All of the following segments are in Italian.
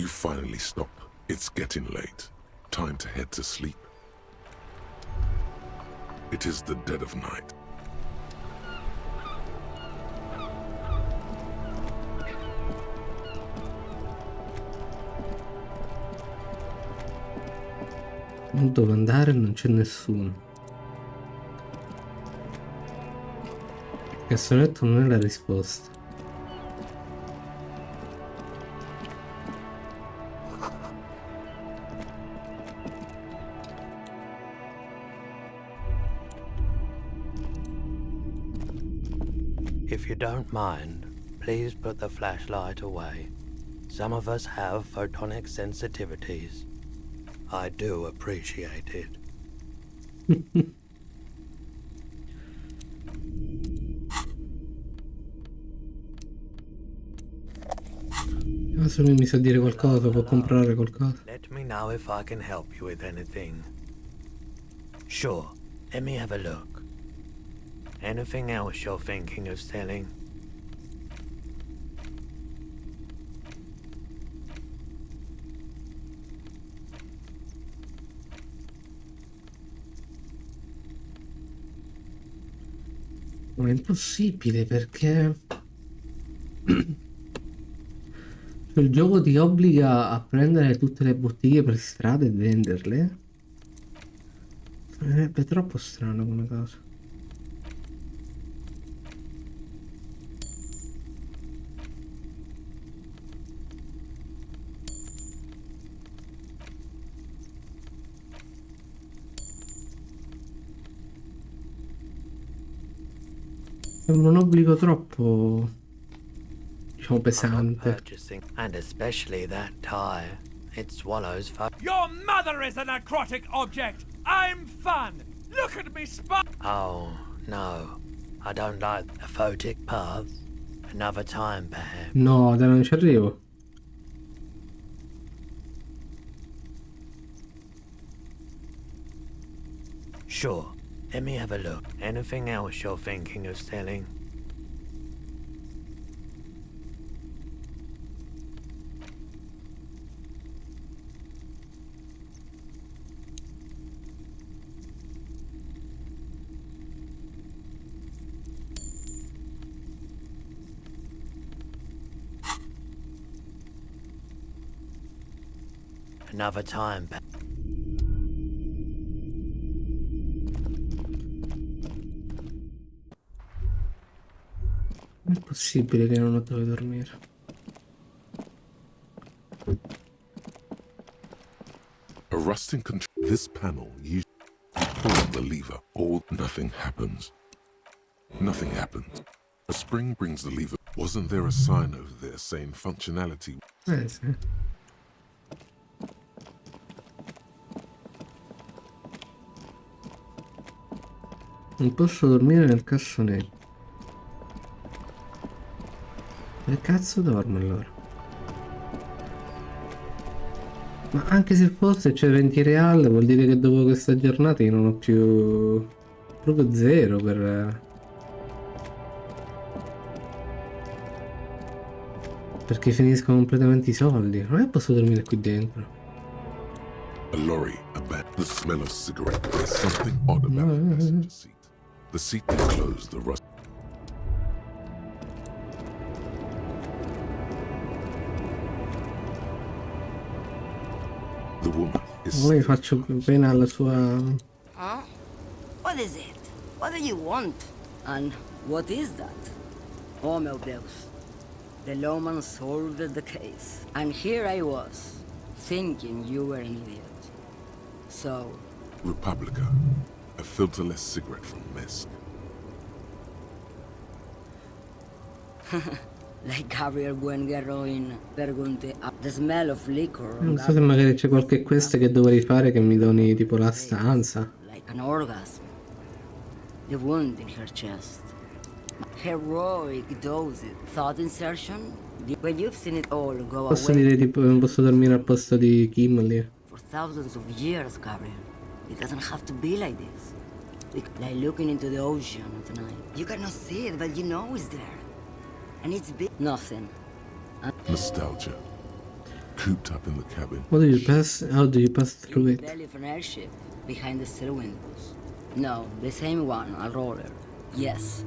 finally stop. It's getting late. Time to head to sleep. It is the dead of night. Dove andare non c'è nessuno. Il cassonetto non è la risposta. If you don't mind, please put the flashlight away. Some of us have photonic sensitivities. I do appreciate it. Se lui mi sa dire qualcosa, può comprare qualcosa. Let me know if I can help you with anything. Sure, let me have a look. Anything else you're thinking of selling? Ma è impossibile perché il gioco ti obbliga a prendere tutte le bottiglie per strada e venderle. È troppo strano come cosa. È un obbligo troppo, diciamo, pesante. And especially that tie. It swallows Your mother is a necrotic object! I'm fun! Look at me Oh, no. I don't like the photic paths. Another time, perhaps. No, da non ci arrivo. Sure. Let me have a look. Anything else you're thinking of selling? Another time. Non è possibile che non ho dove dormire. A rusting control. This panel, you pull the lever, or nothing happens. Nothing happens. A spring brings the lever. Wasn't there a sign over there saying functionality? Sì. Non posso dormire nel cassonetto. Dove cazzo dormo allora? Ma anche se fosse c'è 20 real, vuol dire che dopo questa giornata io non ho più... proprio zero per... perché finiscono completamente i soldi. Non è che posso dormire qui dentro. A lorry, a bed, the smell of cigarette. There's something odd about the passenger seat. The seat is closed, the rust. The woman is... Poi faccio pena alla sua... Huh? What is it? What do you want? And what is that? Oh, meu Deus. The lawman solved the case. And here I was, thinking you were an idiot. So... Republica, a filterless cigarette from Mesk. Like Gabriel Buengero in Pergunte Up. The smell of liquor. Non so se magari c'è qualche quest che dovrei fare che mi doni tipo la stanza. Like an orgasm. The wound in her chest. Heroic doses. Thought insertion. When you've seen it all go Posso away. dire tipo non posso dormire al posto di Kim lì? For thousands of years, Gabriel. It doesn't have to be like this. Like looking into the ocean at night. You cannot see it, but you know it's there. And it's big. Nothing. Nostalgia. cooped up in the cabin. How do you pass through In it? the belly of an airship, behind the steel windows. No, the same one, a roller. Yes.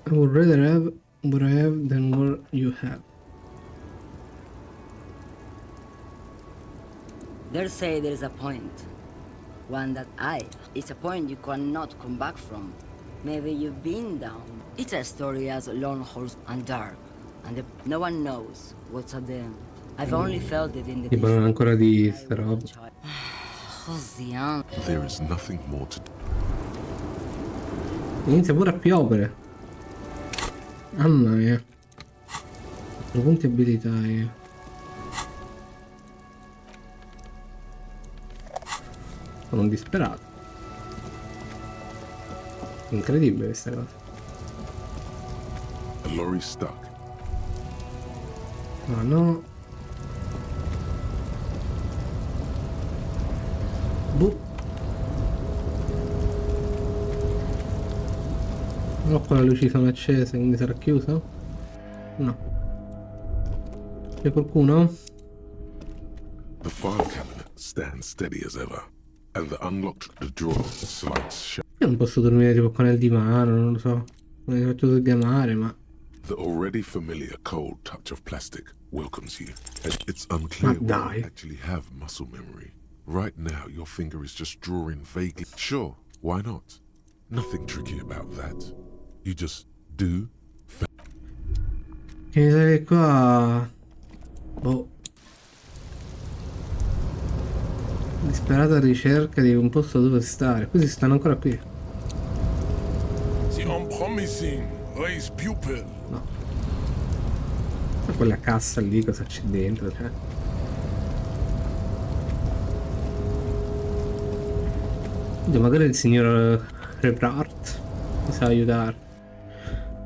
I would rather have what I have than what you have. They say there is a point. One that it's a point you cannot come back from. Maybe you've been down. It's a story as long, holes and dark. And no one knows what's at the end. I've only felt it in the Mi parlano ancora di sta roba. Who's the end? There is nothing more to do. Inizia pure a piovere. Mamma mia. 4 punti abilità io. Sono un disperato. Incredibile questa cosa. A lorry stuck. Ma no. Boh. No, qua le luci sono accese, quindi sarà chiuso? No. C'è qualcuno? The file cabinet stands steady as ever, and the unlocked drawer slides shut. Io non posso dormire tipo qua nel divano, non lo so. Non mi faccio sgamare, ma... The already familiar cold touch of plastic welcomes you. And it's unclear Ma whether dai. you actually have muscle memory. Right now, your finger is just drawing vaguely. Sure, why not? Nothing tricky about that. You just do. Che mi sa che qua... Boh. Disperata ricerca di un posto dove stare. Questi stanno ancora qui. The unpromising raise pupil. No. Ma quella cassa lì cosa c'è dentro? Cioè. Oddio, magari il signor Reprart mi sa aiutare.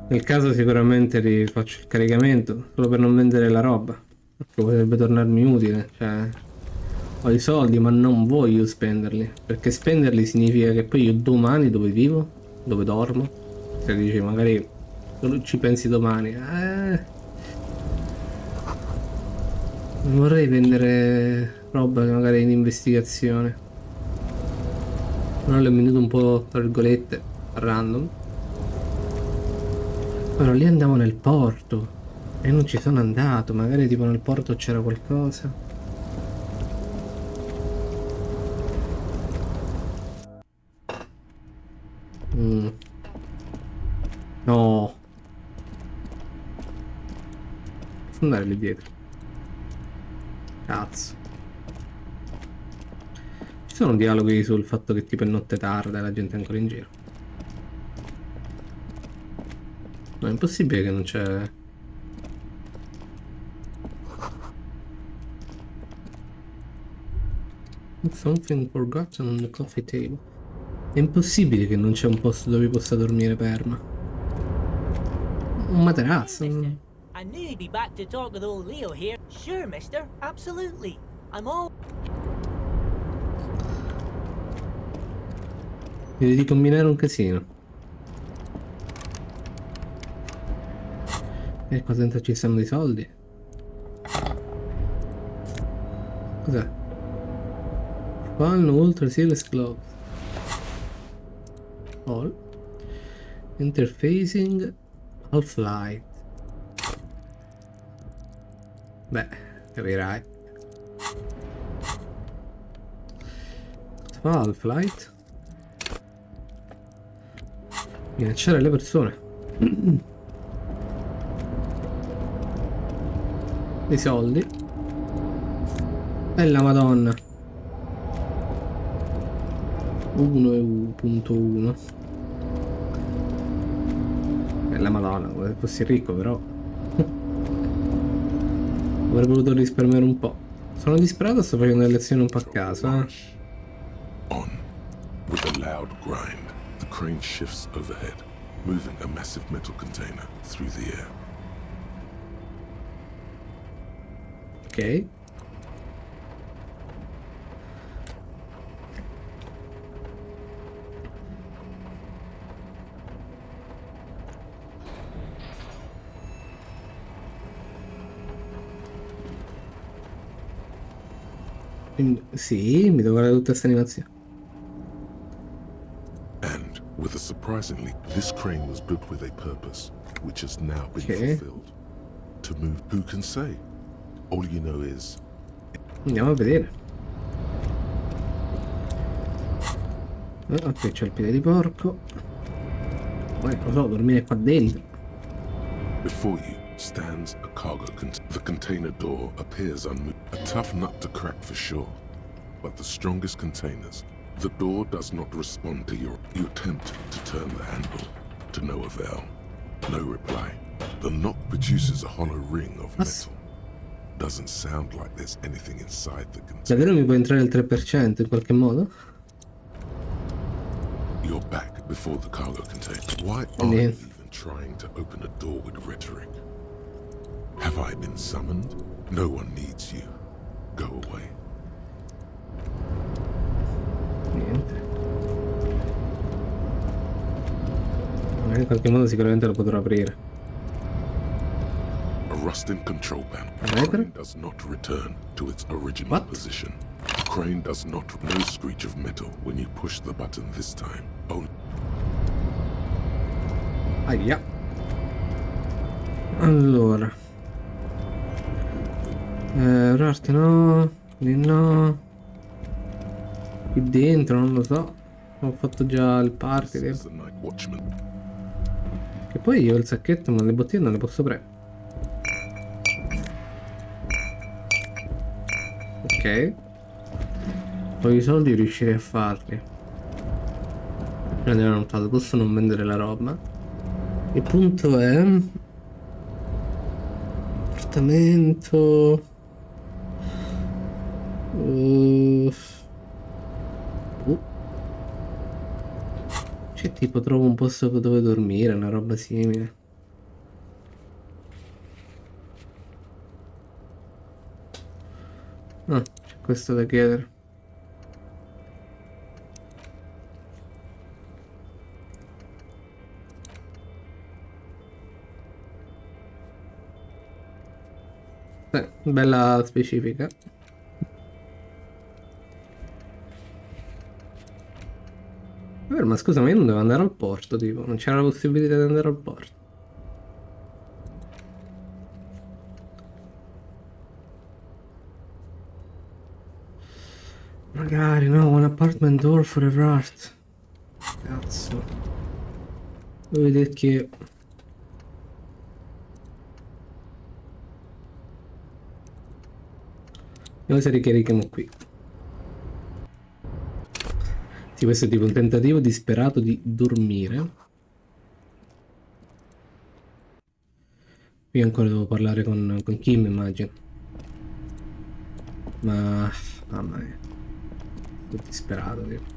Nel caso sicuramente rifaccio il caricamento solo per non vendere la roba, perché potrebbe tornarmi utile. Cioè, ho i soldi ma non voglio spenderli, perché spenderli significa che poi io domani dove vivo, dove dormo, se dici magari ci pensi domani, non vorrei vendere roba che magari è in investigazione. Non è venuto un po' tra virgolette random. Però lì andavo nel porto e non ci sono andato, magari tipo nel porto c'era qualcosa. No. Posso andare lì dietro? Cazzo. Ci sono dialoghi sul fatto che tipo è notte tarda e la gente è ancora in giro. No, è impossibile che non c'è... Something forgotten on the coffee table. È impossibile che non c'è un posto dove possa dormire Perma. Un materasso. Mister, I knew you'd be back to talk with old Leo here. Sure, mister, absolutely. I'm all... Devi di combinare un casino. E qua dentro ci stanno dei soldi. Cos'è? Fan Ultra Series Gloves. All. Interfacing Half-Light. Beh, capirai. Cosa fa Half-Light? Minacciare le persone. Dei soldi. Bella madonna. 1 e 1.1. Bella madonna, fossi ricco però. Avrei voluto risparmiare un po'. Sono disperato, sto facendo le lezioni un po' a caso, eh. On. With a loud grind, the crane shifts overhead, moving a massive metal container through the air. Ok. Quindi, sì, mi devo guardare tutta questa animazione. And with a surprisingly, this crane was built with a purpose, which has now been Okay. fulfilled. To move, who can say? All you know is Andiamo a vedere. Ok, c'è il piede di porco. Lo so, dormire qua dentro. before you stands a cargo container. The container door appears unmoved. A tough nut to crack for sure, but the strongest containers. The door does not respond to your. You attempt to turn the handle, to no avail. No reply. The knock produces a hollow ring of metal. Doesn't sound like there's anything inside the container. Davvero mi può entrare il 3% in qualche modo? You're back before the cargo container. Why are you even trying to open a door with rhetoric? Have I been summoned? No one needs you. Go away. Niente. In qualche modo sicuramente lo potrò aprire. A rusting control panel. The Right. crane does not return to its original What? position. The crane does not. No screech of metal when you push the button this time. Only. Aia. Allora. Rarti no. Lì no. Qui dentro non lo so. Ho fatto già il party. Says the night watchman. Che poi io ho il sacchetto ma le bottiglie non le posso prendere. Ok. Ho i soldi riuscirei a farli. Prendere notato, posso non vendere la roba. Il punto è appartamento. Cioè tipo trovo un posto dove dormire, una roba simile. Ah, c'è questo da chiedere. Bella specifica. Vabbè, ma scusa, ma io non devo andare al porto, tipo, non c'era la possibilità di andare al porto. Magari, no, un apartment door for a rat. Cazzo. Devo vedere che... Noi se ricarichiamo qui. Sì, questo è tipo un tentativo disperato di dormire. Qui ancora devo parlare con Kim, immagino. Ma... mamma mia. Sono disperato, tipo.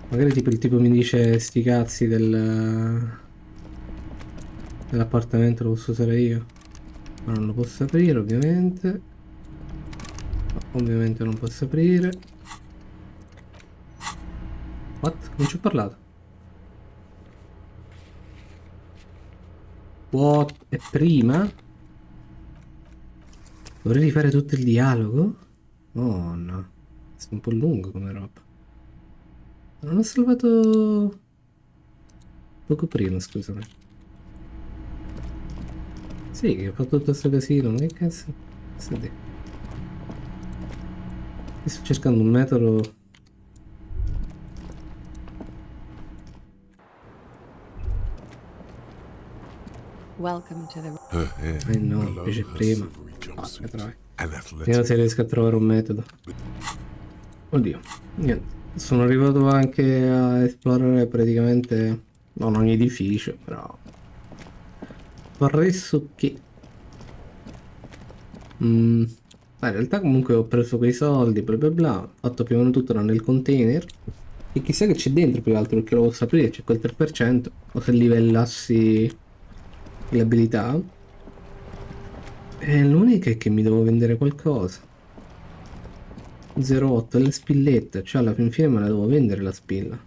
Magari tipo il tipo mi dice sti cazzi dell'appartamento lo posso usare io. Ma non lo posso aprire, ovviamente. No, ovviamente non posso aprire. What? Non ci ho parlato. What? E prima? Dovrei rifare tutto il dialogo? Oh no. È un po' lungo come roba. Non ho salvato... poco prima, scusami. Sì, che ho fatto tutto questo casino, ma che cazzo? Senti. Sto cercando un metodo... Welcome to the Her hair no, below fece her prima. silvery Ah, jumpsuit. vedrai. An Vediamo athletic. se riesco a trovare un metodo. Oddio, niente. Sono arrivato anche a esplorare praticamente non ogni edificio, però pressoché. In realtà comunque ho preso quei soldi, bla bla bla, ho fatto più o meno tutto nel container. E chissà che c'è dentro più che altro perché lo posso aprire, c'è quel 3%. O se livellassi le abilità. E l'unica è che mi devo vendere qualcosa. 0,8 e la spilletta, cioè alla fin fine me la devo vendere la spilla.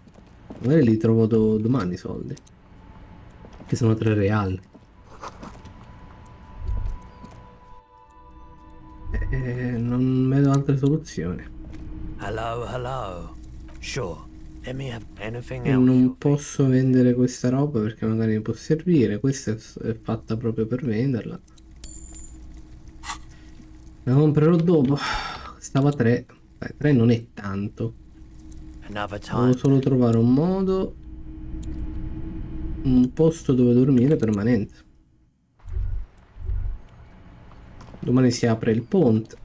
Magari li trovo domani i soldi. Che sono 3 real. Non altre soluzioni. Hello, hello. Sure. Let me have anything E else. non posso vendere questa roba perché magari mi può servire. Questa è fatta proprio per venderla. La comprerò dopo. Stava a 3. Dai, 3 non è tanto. Another Devo time. solo trovare un modo. Un posto dove dormire permanente. Domani si apre il ponte.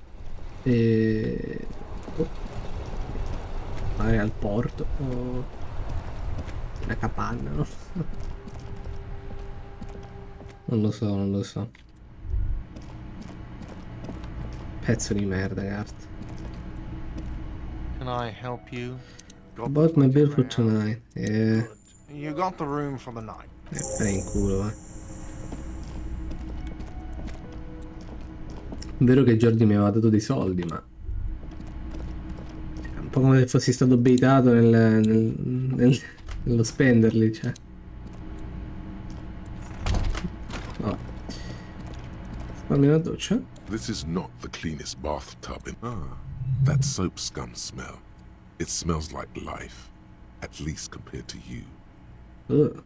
E... oh, magari al porto. O una capanna, no? Non lo so, non lo so. Pezzo di merda, carta. Can I help you? Got the Bought my 20 bill for grand? tonight. Good. You got the room for the night. Fai in culo, va. È vero che Jordi mi aveva dato dei soldi, ma... è un po' come se fossi stato baitato nello spenderli, cioè. Vabbè. Fammi una doccia. This is not the cleanest bathtub in... that soap scum smell. It smells like life, at least compared to you. Ugh.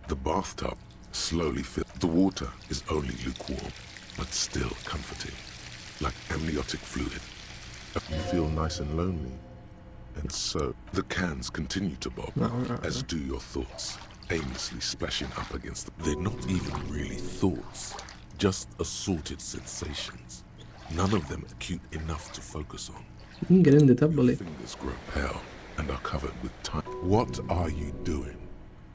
The bathtub slowly fills. The water is only lukewarm, but still comforting, like amniotic fluid. You feel nice and lonely, and so the cans continue to bob, as do your thoughts, aimlessly splashing up against the... They're not even really thoughts, just assorted sensations, none of them acute enough to focus on. Grande Your tabole. fingers grow pale and are covered with time. What are you doing?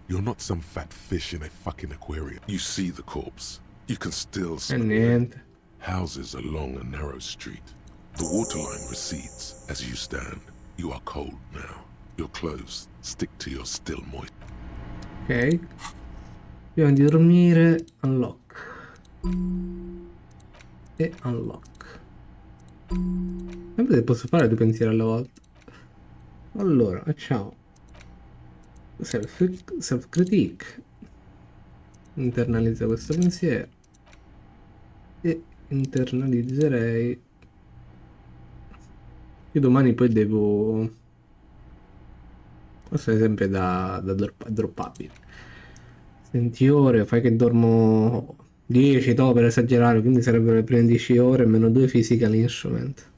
You're not some fat fish in a fucking aquarium. You see the corpse. You can still smell it. Niente. Houses along a narrow street. The waterline recedes as you stand. You are cold now. Your clothes stick to your still moist. Ok. Prima di dormire, unlock. E unlock. Sempre se posso fare due pensieri alla volta. Allora, facciamo self-critique. Internalizza questo pensiero. E internalizzerei. Io domani poi devo... questo è sempre da droppabile. Senti ore, fai che dormo 10 to per esagerare, quindi sarebbero le prime 10 ore meno 2 physical instrument.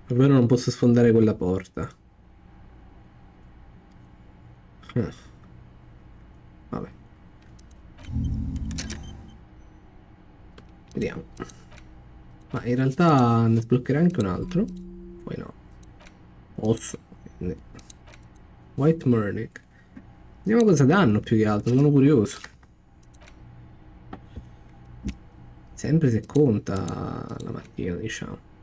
Ovvero non posso sfondare quella porta. Vabbè. Vediamo. Ma in realtà ne sbloccherà anche un altro. Poi no. Posso. Quindi. White Murnic. Vediamo cosa danno più che altro, sono curioso. Sempre se conta la mattina, diciamo.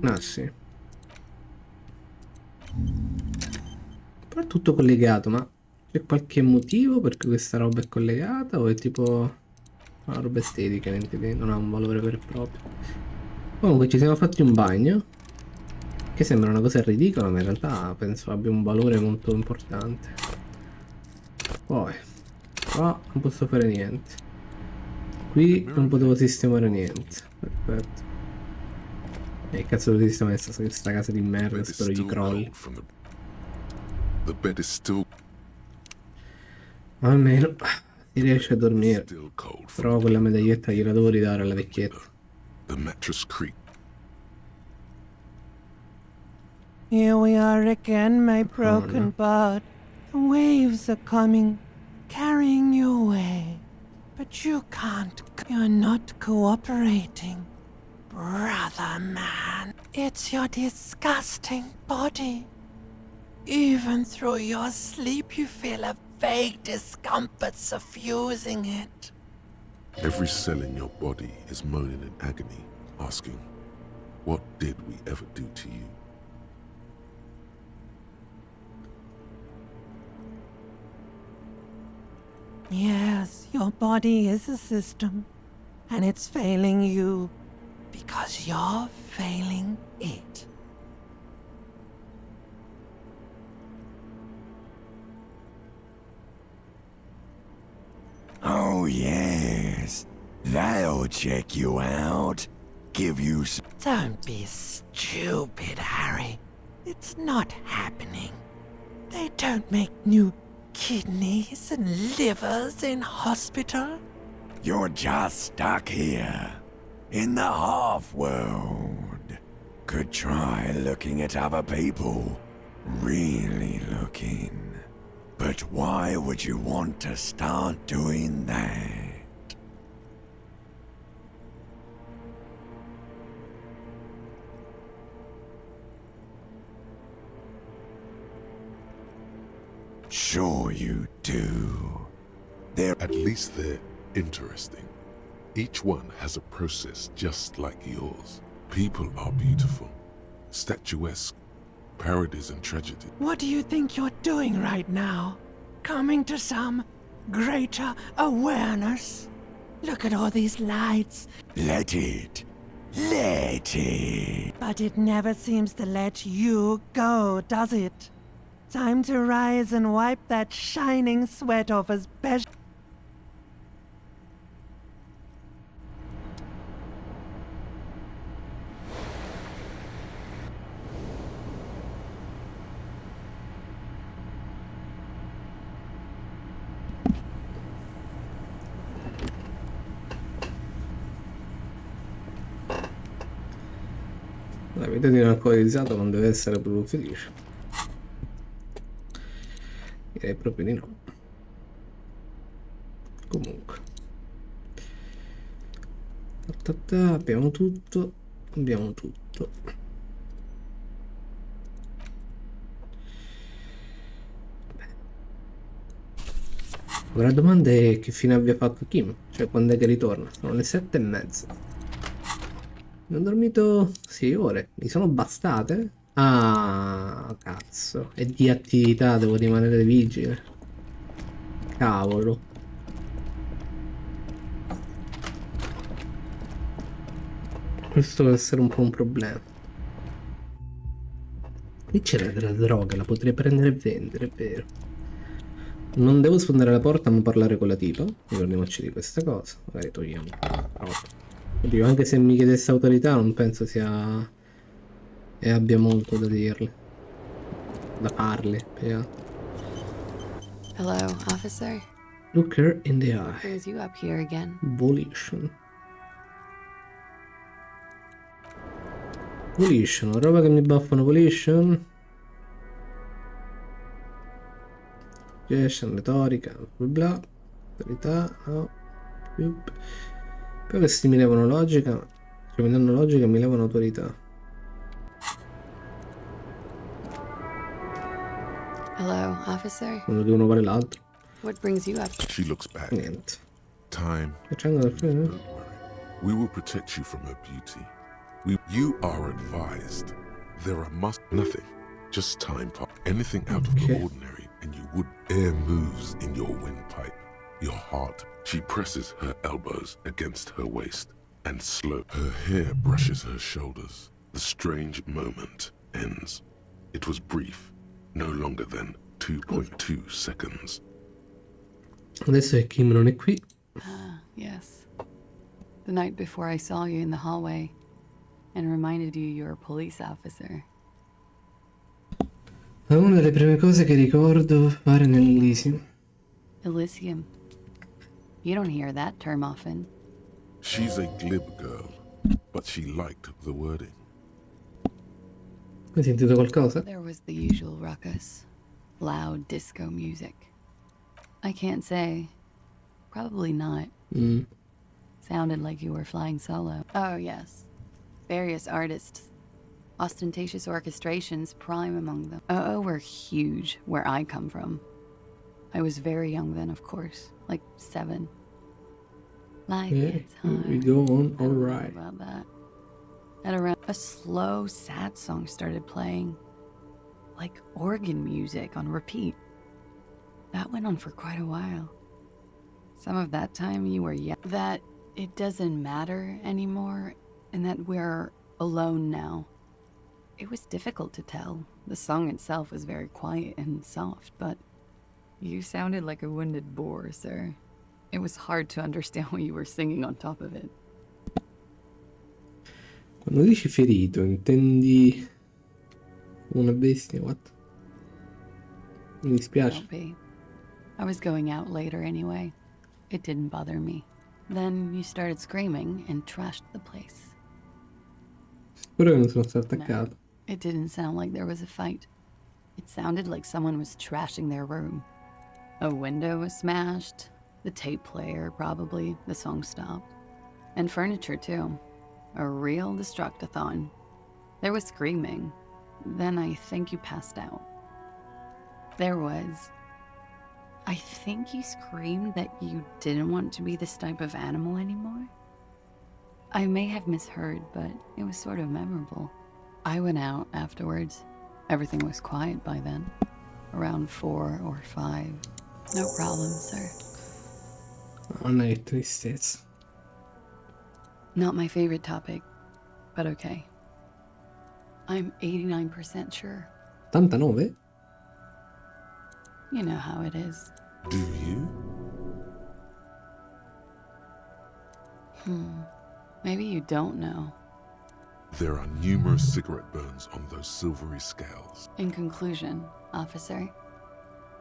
Ah sì. Però è tutto collegato, ma c'è qualche motivo perché questa roba è collegata o è tipo una roba estetica, non ha un valore vero e proprio. Comunque ci siamo fatti un bagno, che sembra una cosa ridicola, ma in realtà penso abbia un valore molto importante. Poi qua non posso fare niente. Qui non potevo sistemare niente. Perfetto. E cazzo devo sistemare questa casa di merda, spero gli crolli. The bed is still Almeno si riesce a dormire. cold from Però quella medaglietta gliela devo ridare alla vecchietta. the mattress creak. Here we are again, my broken bud. The waves are coming, carrying you away. But you can't. You're not cooperating. Brother man, it's your disgusting body. Even through your sleep you feel a vague discomfort suffusing it. Every cell in your body is moaning in agony, asking, what did we ever do to you? Yes, your body is a system, and it's failing you because you're failing it. Oh, yes. They'll check you out. Give you some... Don't be stupid, Harry. It's not happening. They don't make new kidneys and livers in hospital. You're just stuck here. In the half-world. Could try looking at other people. Really looking. But why would you want to start doing that? Sure you do. At least they're interesting. Each one has a process just like yours. People are beautiful, statuesque, parodies and tragedy. What do you think you're doing right now? Coming to some greater awareness? Look at all these lights. Let it. Let it. But it never seems to let you go, does it? Time to rise and wipe that shining sweat off his best. La vita di un alcolizzato non deve essere proprio felice. Direi proprio di no. Comunque. Abbiamo tutto. Abbiamo tutto. La domanda è che fine abbia fatto Kim. Cioè quando è che ritorna? Sono le 7:30. Non ho dormito 6 ore. Mi sono bastate? Ah, cazzo. E di attività devo rimanere vigile. Cavolo. Questo deve essere un po' un problema. Qui c'era della droga, la potrei prendere e vendere, è vero. Non devo sfondare la porta ma parlare con la tipa. Ricordiamoci di questa cosa. Magari togliamo. Oddio, anche se mi chiedesse autorità non penso sia... e abbia molto da dirle. Da farle, yeah. Hello, officer. Look her in the eye. Brings you up here again. Volition. Volition, roba che mi buffano Volition. Gestion, retorica, bla bla. Autorità, no. Poi questi mi levano logica. Cioè mi danno logica e mi levano autorità. Hello, officer. Uno di uno vale l'altro. What brings you up? She looks back. Niente. Time. Facendo del freno. Don't worry. We will protect you from her beauty. You are advised. There are nothing. Just time. Anything out of the ordinary, and you would. Air moves in your windpipe. Your heart. She presses her elbows against her waist, and slow. Her hair brushes her shoulders. The strange moment ends. It was brief, no longer than 2.2 seconds. Adesso che Kim non è qui. Yes. The night before I saw you in the hallway and reminded you you're a police officer. È una delle prime cose che ricordo fare nell'Elysium. Elysium. You don't hear that term often. She's a glib girl, but she liked the wording. Hai sentito qualcosa? There was the usual ruckus. Loud disco music. I can't say. Probably not. Sounded like you were flying solo. Oh, yes. Various artists. Ostentatious orchestrations, prime among them. Oh, were huge where I come from. I was very young then, of course. Like 7. Life gets hard. We go on, alright. About that. At around a slow, sad song started playing. Like organ music on repeat. That went on for quite a while. Some of that time you were young. That it doesn't matter anymore, and that we're alone now. It was difficult to tell. The song itself was very quiet and soft, but you sounded like a wounded boar, sir. It was hard to understand what you were singing on top of it. Quando dici ferito, intendi una bestia? What? Mi dispiace. Don't be. I was going out later anyway. It didn't bother me. Then you started screaming and trashed the place. Spero che non sono stato attaccato. No, it didn't sound like there was a fight. It sounded like someone was trashing their room. A window was smashed, the tape player probably, the song stopped. And furniture too. A real destructathon. There was screaming. Then I think you passed out. There was. I think you screamed that you didn't want to be this type of animal anymore. I may have misheard, but it was sort of memorable. I went out afterwards. Everything was quiet by then. Around 4 or 5. No problem, sir. Non è tristezza. Not my favorite topic, but okay. I'm 89% sure. 89? You know how it is. Do you? Maybe you don't know. There are numerous cigarette burns on those silvery scales. In conclusion, officer,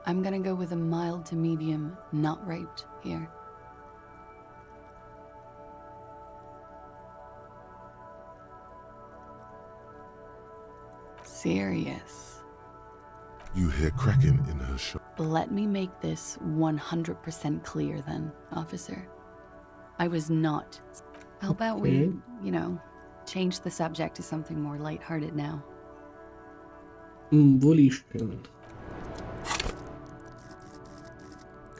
I'm gonna go with a mild to medium not raped here. Serious. You hear cracking in her shop. Let me make this 100% clear then, officer. I was not. How about we, change the subject to something more lighthearted now? Volition.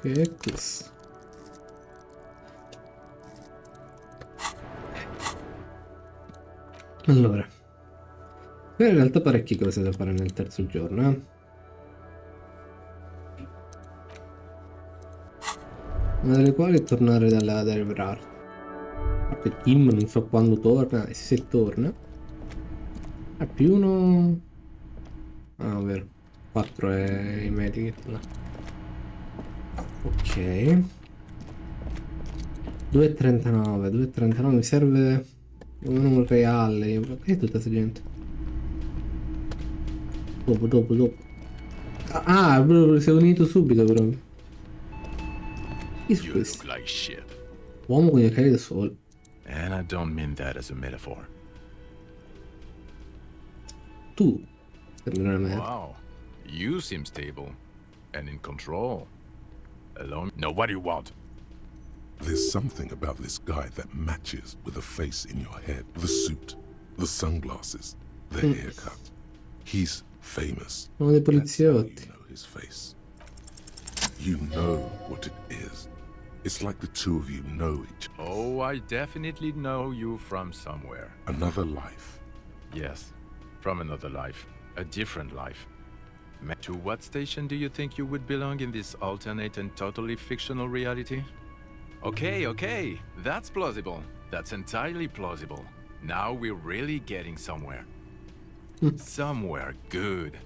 Che è questo? Allora, qui in realtà parecchie cose da fare nel terzo giorno, una delle quali è tornare da Dormire. Perché Kim non so quando torna e se torna. Ah, più uno. Ah, vero. 4 è i medikit là. Ok. 2,39. 2,39 mi serve un reale. Che è tutta questa gente? Dopo. Ah, si è unito subito proprio. Chi è questo? Like shit. Uomo con gli occhiali da sole. And I don't mean that as a metaphor. Tu sembri una merda. Wow, you seem stable and in control. Alone? No, what do you want? There's something about this guy that matches with the face in your head. The suit, the sunglasses, the haircut. He's famous. Uno dei That's how poliziotti. you know his face. You know what it is. It's like the two of you know each other. Oh, I definitely know you from somewhere. Another life. Yes, from another life. A different life. To what station do you think you would belong in this alternate and totally fictional reality? Okay, that's plausible. That's entirely plausible. Now we're really getting somewhere. Somewhere good.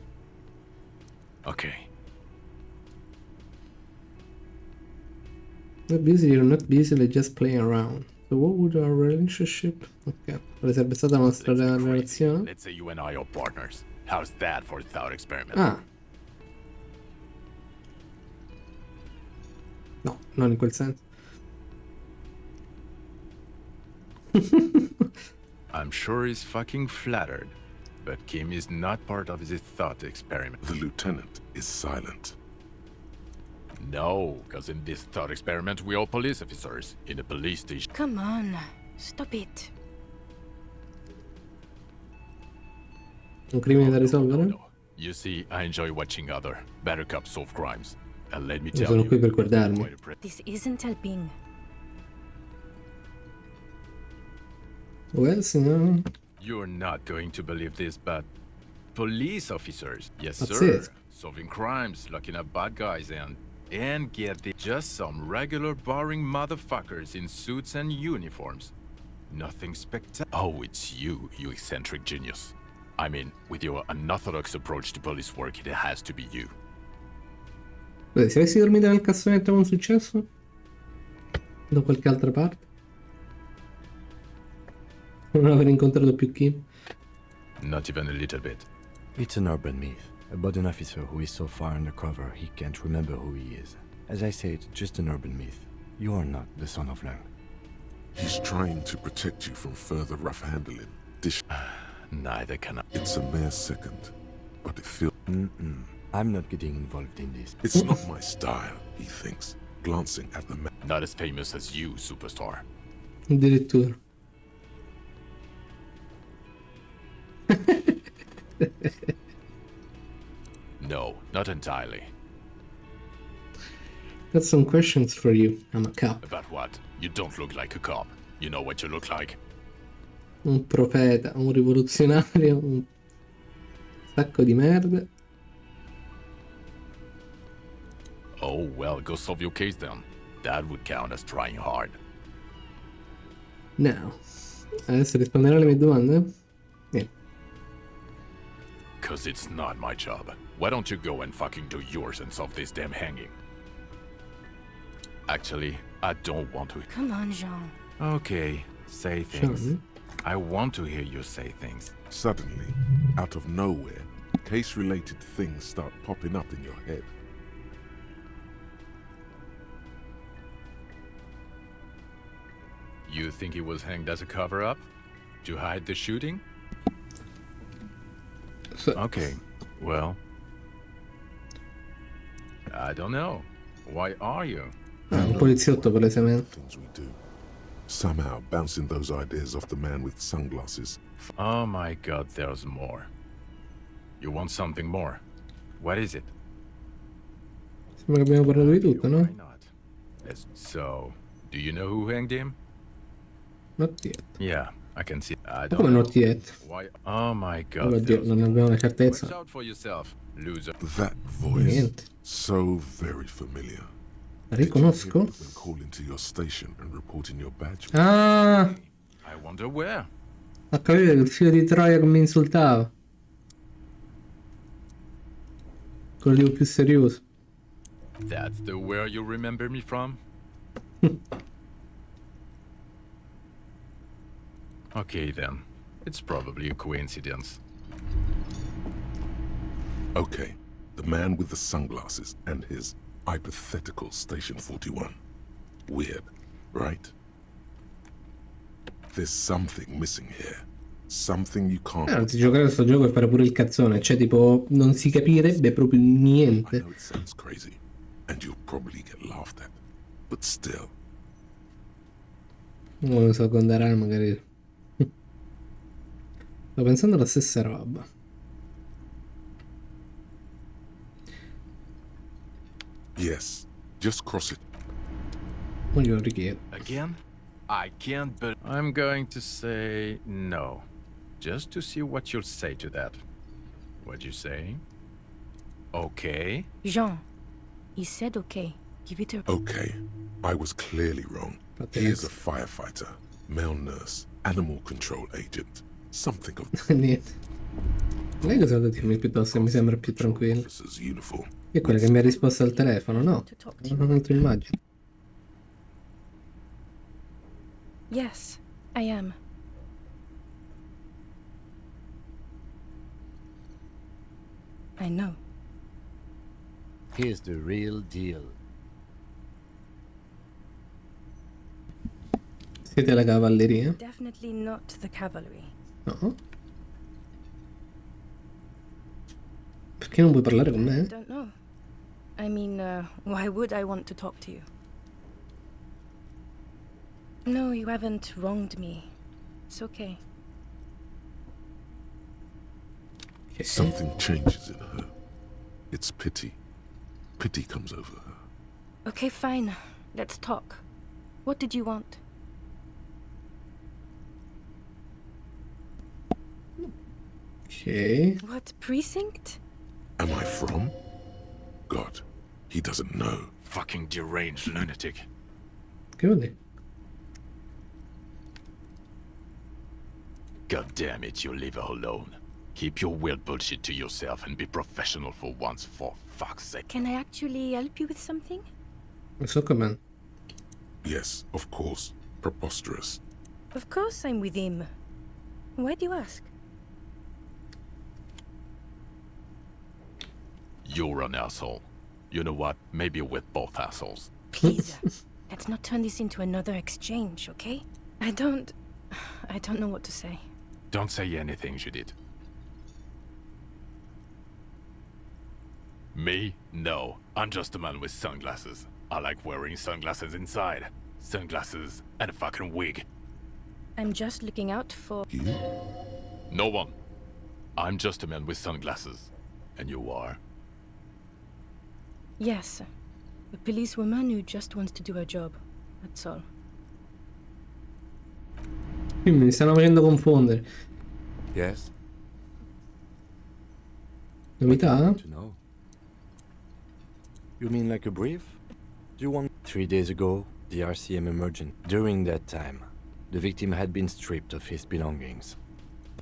Okay. Not busy, you're not busy, they're just playing around. So what would our relationship? Ok, quale sarebbe stata la nostra relazione? Let's say you and I are partners. How's that for a thought experiment? Ah. No, non in quel senso. I'm sure he's fucking flattered, but Kim is not part of his thought experiment. The lieutenant is silent. No, because in this thought experiment we are police officers in a police station. Come on, stop it. Un crimine da risolvere? No. You see, I enjoy watching other better cops solve crimes. And let me Io tell sono you, qui per guardarmi. This isn't helping. Well, signor. You're not going to believe this, but police officers, yes That's sir, it. solving crimes, locking up bad guys, and get the just some regular boring motherfuckers in suits and uniforms. Nothing spectacular. Oh, it's you eccentric genius. I mean, with your unorthodox approach to police work, it has to be you. Beh, se avessi dormito nel cassonetto con successo? Da qualche altra parte? Non aver incontrato più Kim? Not even a little bit. It's an urban myth about an officer who is so far undercover he can't remember who he is. As I said, just an urban myth. You are not the son of Lang. He's trying to protect you from further rough handling. Neither can I. It's a mere second, but it feels... I'm not getting involved in this. It's not my style, he thinks, glancing at the man. Not as famous as you, superstar. Addirittura. No, not entirely. Got some questions for you. I'm a cop. About what? You don't look like a cop. You know what you look like? Un profeta, un rivoluzionario, un sacco di merda. Oh, well, go solve your case then. That would count as trying hard. Now. Adesso risponderò alle mie domande? Cause it's not my job. Why don't you go and fucking do yours and solve this damn hanging? Actually, I don't want to. Come on, Jean. Okay, say things. Jean? I want to hear you say things. Suddenly, out of nowhere, case-related things start popping up in your head. You think he was hanged as a cover-up? To hide the shooting? Okay, well... I don't know. Why are you? Un poliziotto palesemente. Things we do. Somehow bouncing those ideas off the man with sunglasses. Oh my god, there's more. You want something more? What is it? Sembra che abbiamo parlato di tutto, no? Why not? So, do you know who hanged him? Not yet. Yeah, I can see. I Come don't know. not yet? Why? Oh my god. Oddio, non abbiamo la certezza. Watch out for yourself, loser. That voice, Niente. so very familiar. La riconosco? Did you hear when calling to your station and reporting your badge? Ah! I wonder where. Ho capito che il figlio di Troia che mi insultava. Quello lì più serioso. That's the where you remember me from? Okay then. It's probably a coincidence. Okay, the man with the sunglasses and his hypothetical Station 41. Weird, right? There's something missing here. Something you can't... Anzi, giocare a sto gioco e fare pure il cazzone. Cioè, tipo, non si capirebbe proprio I niente. know it sounds crazy, and you'll probably get laughed at, but still. Non lo so, Gondarana magari... Sto pensando alla stessa roba. Yes, just cross it. Non glielo richiedo. Again? I can't but I'm going to say no. Just to see what you'll say to that. What you say? Okay. Jean, he said okay. Give it a... Okay, I was clearly wrong. He is a firefighter, male nurse, animal control agent, something of... Niente. Lei cosa ha da dirmi piuttosto che mi sembra più tranquillo? officer's uniform. E quella che mi ha risposto al telefono, no? Non ho immagine. Yes, I am. I know. Here's the real deal. Siete la cavalleria? Definitely not the cavalry. No? Perché non vuoi parlare con I me? don't know. I mean, why would I want to talk to you? No, you haven't wronged me. It's okay. Something changes in her. It's pity. Pity comes over her. Okay, fine. Let's talk. What did you want? Ok. What precinct? Am I from? God, he doesn't know. Fucking deranged lunatic. Che vuol dire? God damn it, you leave her alone. Keep your weird bullshit to yourself and be professional for once, for fuck's sake. Can I actually help you with something? Non so com'è. Yes, of course. Preposterous. Of course I'm with him. Why do you ask? You're an asshole. You know what? Maybe we're both assholes. Please, let's not turn this into another exchange, okay? I don't know what to say. Don't say anything, Judith. Me? No. I'm just a man with sunglasses. I like wearing sunglasses inside. Sunglasses and a fucking wig. I'm just looking out for... You? No one. I'm just a man with sunglasses. And you are? Yes, a policewoman who just wants to do her job. That's all. Mi stanno facendo confondere. Yes? Novità? To know. You mean like a brief? Do you want... 3 days ago, the RCM emergent. During that time, the victim had been stripped of his belongings.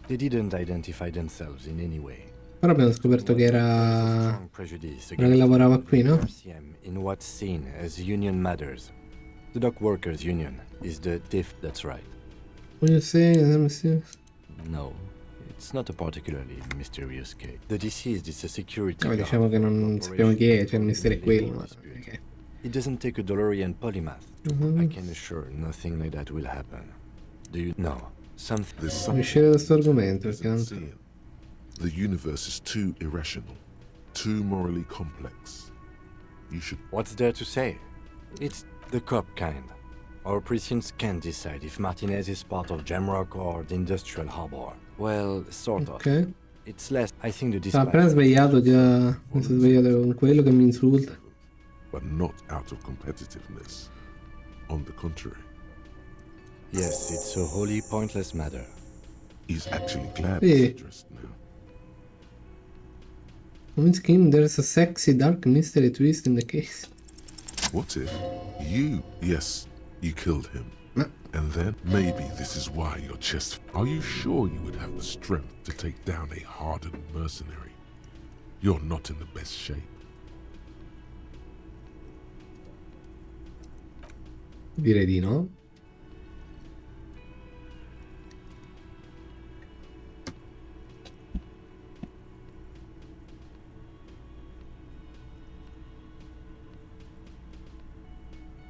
They didn't identify themselves in any way. Ora abbiamo scoperto che era... quello che lavorava qui, no? RCM in what's seen as union matters. The dock workers union is the TIF, that's right. What do you say? No, it's not a particularly mysterious case. The deceased is a security No, diciamo che non sappiamo chi è, cioè il mistero è quello. Ma... Okay. It doesn't take a DeLorean polymath. I can assure nothing like that will happen. Do you know? Something... Uscire da sto argomento, perché tanto... The universe is too irrational, too morally complex. You should... What's there to say? It's the cop kind. Our precincts can't decide if Martinez is part of Jamrock or the Industrial Harbor. Well, sort of. Ok. It's less... I think the Sta appena svegliato, già... mi sono svegliato con quello che mi insulta. But not out of competitiveness. On the contrary. Yes, it's a wholly pointless matter. He's actually glad Sì. he's dressed now. On scheme, there's a sexy dark mystery twist in the case. What if you, yes, you killed him? And then maybe this is why your chest... Are you sure you would have the strength to take down a hardened mercenary? You're not in the best shape. Direi di no.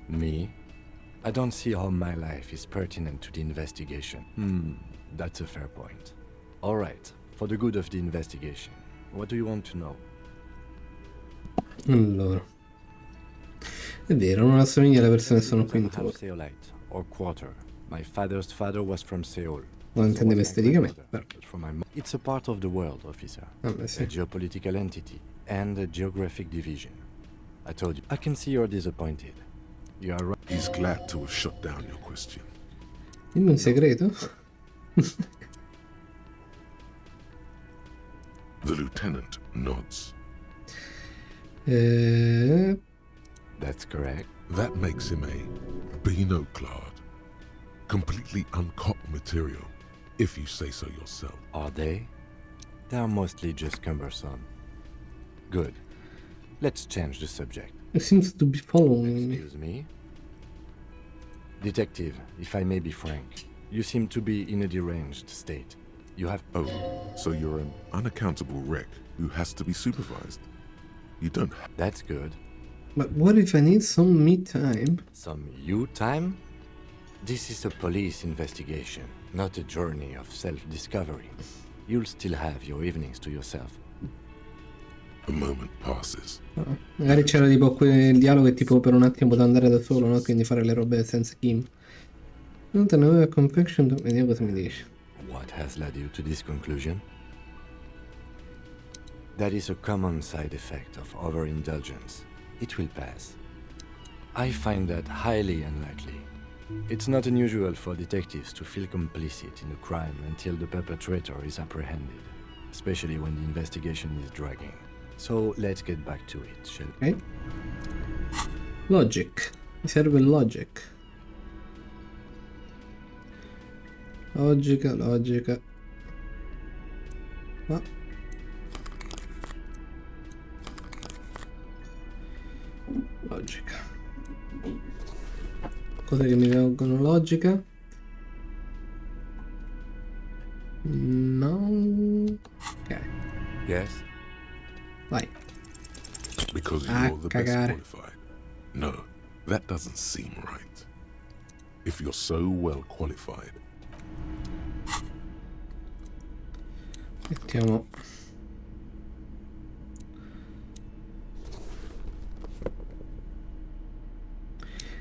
Me? I don't see how my life is pertinent to the investigation. That's a fair point. All right, for the good of the investigation, what do you want to know? Allora. È vero, non assomiglia alle persone che sono qui intorno. Seolite, or quarter. My father's father was from Seoul. Non intendeva esteticamente, però. It's a part of the world, officer. Vabbè, sì. A geopolitical entity and a geographic division. I told you. I can see you're disappointed. You are right. He's glad to have shut down your question. Dimmi un segreto. The lieutenant nods. That's correct. That makes him a Binoclad. Completely uncopped material, if you say so yourself. Are they? They are mostly just cumbersome. Good. Let's change the subject. It seems to be following me. Excuse me? Detective, if I may be frank, you seem to be in a deranged state. You have... Oh, so you're an unaccountable wreck who has to be supervised. You don't... That's good. But what if I need some me time? Some you time? This is a police investigation, not a journey of self-discovery. You'll still have your evenings to yourself. A moment passes. Magari c'era tipo il dialogo che tipo per un attimo poteva andare da solo, no? Quindi fare le robe senza Kim. Non te ne aveva confection, vediamo cosa mi dice. What has led you to this conclusion? That is a common side effect of overindulgence. It will pass. I find that highly unlikely. It's not unusual for detectives to feel complicit in a crime until the perpetrator is apprehended, especially when the investigation is dragging. So let's get back to it, shall we? Ok. Logic. Mi serve il logic. Logica. Ah. Logica. cose che mi vengono logica. No. Ok. Yes? Vai. Because Ah, you're the cagare. best qualified. No, that doesn't seem right. If you're so well qualified. Mettiamo.